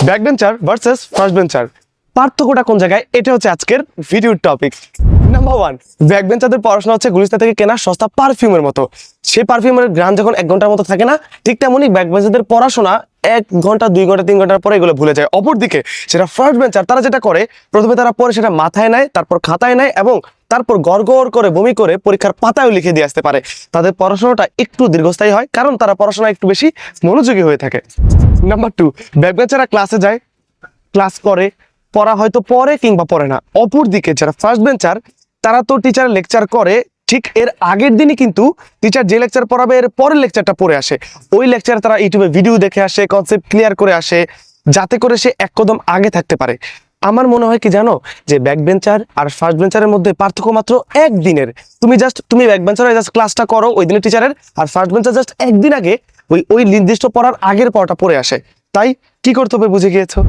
Back bencher versus first bencher পার্থক্যটা কোন জায়গায়, এটা হচ্ছে আজকের ভিডিওর টপিক। নাম্বার 1, ব্যাক বেঞ্চারদের পড়াশোনা হচ্ছে গুলিস্তান থেকে কেনা সস্তা পারফিউমের মতো। সেই পারফিউমের গ্রান যখন 1 ঘন্টার মতো থাকে না, ঠিক তেমনই ব্যাক বেঞ্চারদের পড়াশোনা 1 ঘন্টা 2 ঘন্টা 3 ঘন্টার পরে এগুলো ভুলে যায়। অপরদিকে সেটা ফার্স্ট বেঞ্চার, তারা যেটা করে প্রথমে তারা পরে সেটা মাথায় নেয়, তারপর খাতায় নেয় এবং তারপর গড় করে বমি করে পরীক্ষার পাতায় লিখে দিয়ে আসতে পারে। তাদের পড়াশোনাটা একটু দীর্ঘস্থায়ী হয়, কারণ তারা পড়াশোনা একটু বেশি মনোযোগী হয়ে থাকে। নাম্বার 2, ব্যাক বেঞ্চাররা ক্লাসে যায়, ক্লাস করে, পড়া হয়তো পড়ে কিংবা পড়ে না। অপরদিকে যারা ফার্স্ট বেঞ্চার, তারা তো টিচার লেকচার করে, ঠিক এর আগের দিনই কিন্তু টিচার যে লেকচার পড়াবে এর পরের লেকচারটা পড়ে আসে। ওই লেকচার তারা ইউটিউবে ভিডিও দেখে আসে, কনসেপ্ট ক্লিয়ার করে আসে, যাতে করে সে এক কদম আগে থাকতে পারে। আমার মনে হয় কি জানো, যে ব্যাক বেঞ্চার আর ফার্স্ট বেঞ্চারের মধ্যে পার্থক্য মাত্র একদিনের। তুমি ব্যাক বেঞ্চার জাস্ট ক্লাসটা করো ওই দিনের টিচারের, আর ফার্স্ট বেঞ্চার জাস্ট একদিন আগে ওই নির্দিষ্ট পড়ার আগের পড়াটা পড়ে আসে। তাই কি করতে হবে বুঝে গিয়েছো।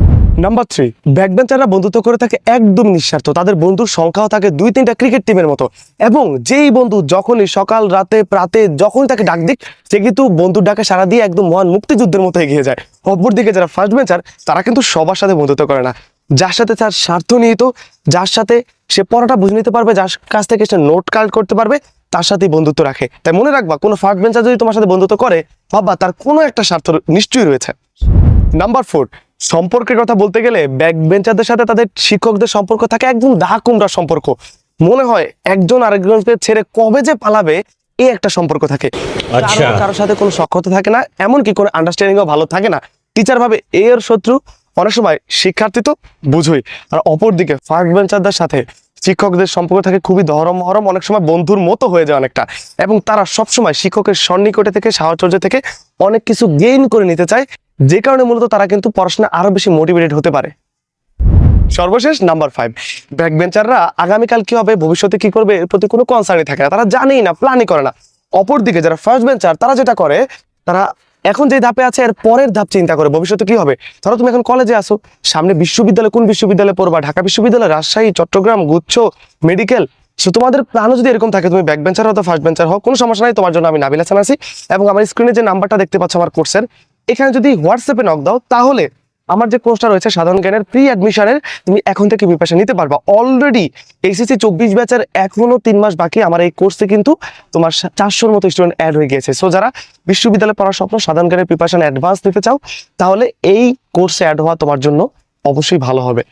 নাম্বার 3, ব্যাক বেঞ্চাররা বন্ধুত্ব করে থাকে একদম নিঃস্বার্থ। তাদের বন্ধুর সংখ্যাও থাকে 2-3টা ক্রিকেট টিমের মতো, এবং যেই বন্ধু যখনই সকাল রাতে প্রাতে যখনই তাকে ডাক দিক, সে কিন্তু বন্ধুর ডাকে সারা দিয়ে একদম মহান মুক্তিযুদ্ধের মতো এগিয়ে যায়। অপরদিকে যারা ফার্স্ট বেঞ্চার, তারা কিন্তু সবার সাথে বন্ধুত্ব করে না। যার সাথে তার স্বার্থ নিহিত, যার সাথে সে পড়াটা বুঝে নিতে পারবে, যার কাছ থেকে সে নোট কালেক্ট করতে পারবে, তার সাথেই বন্ধুত্ব রাখে। তাই মনে রাখবা, কোনো ফার্স্ট বেঞ্চার যদি তোমার সাথে বন্ধুত্ব করে, ভাববা তার কোনো একটা স্বার্থ নিশ্চয়ই রয়েছে। নাম্বার 4, সম্পর্কের কথা বলতে গেলে ব্যাক বেঞ্চারদের সাথে তাদের শিক্ষকদের সম্পর্ক থাকে একদম দা কুমড়া সম্পর্ক। মনে হয় একজন আরেকজনকে ছেড়ে কবে যে পালাবে, এই একটা সম্পর্ক থাকে। কারোর সাথে কোনো সখ্যতা থাকে না, এমনকি কোনো আন্ডারস্ট্যান্ডিংও ভালো থাকে না। টিচার ভাবে এর শত্রু, অনেক সময় শিক্ষার্থী তো বুঝোই। আর অপরদিকে ফার্স্ট বেঞ্চারদের সাথে শিক্ষকদের সম্পর্ক থাকে খুবই দহরম মহরম, অনেক সময় বন্ধুর মতো হয়ে যায় অনেকটা, এবং তারা সবসময় শিক্ষকের সন্নিকটে থেকে, সাহচর্য থেকে অনেক কিছু গেইন করে নিতে চায়, যে কারণে মূলত তারা কিন্তু পড়াশোনা আরো বেশি মোটিভেটেড হতে পারে। সর্বশেষ নাম্বার 5, ব্যাক বেঞ্চাররা আগামীকাল কি হবে, ভবিষ্যতে কি করবে, এর প্রতি কোনো কনসার্নই থাকে না, তারা জানেই না, প্ল্যানই করে না। অপরদিকে যারা ফার্স্ট বেঞ্চার, তারা যেটা করে, তারা এখন যে ধাপে আছে এর পরের ধাপ চিন্তা করে ভবিষ্যতে কি হবে। ধরো তুমি এখন কলেজে আসো, সামনে বিশ্ববিদ্যালয়, কোন বিশ্ববিদ্যালয়ে পড়বা, ঢাকা বিশ্ববিদ্যালয়, রাজশাহী, চট্টগ্রাম, গুচ্ছ, মেডিকেল। সো তোমাদের প্ল্যানও যদি এরকম থাকে, তুমি ব্যাক বেঞ্চার হও তো ফার্স্ট বেঞ্চার হও, কোনো সমস্যা নাই। তোমার জন্য আমি নাবিল হাসান আছি, এবং আমার স্ক্রিনে যে নাম্বারটা দেখতে পাচ্ছ আমার কোর্সের, এখানে যদি হোয়াটসঅ্যাপে নক দাও, তাহলে আমার যে কোর্সটা রয়েছে সাধারণ জ্ঞানের প্রি অ্যাডমিশনের, তুমি এখন থেকে প্রিপারেশন নিতে পারবা। অলরেডি এইচএসসি 24 ব্যাচের এখনো 3 মাস বাকি। আমার এই কোর্সে কিন্তু তোমার 400-র মতো স্টুডেন্ট অ্যাড হয়ে গিয়েছে। সো যারা বিশ্ববিদ্যালয়ে পড়ার স্বপ্ন, সাধারণ জ্ঞানের প্রিপারেশন অ্যাডভান্স নিতে চাও, তাহলে এই কোর্সে অ্যাড হওয়া তোমার জন্য অবশ্যই ভালো হবে।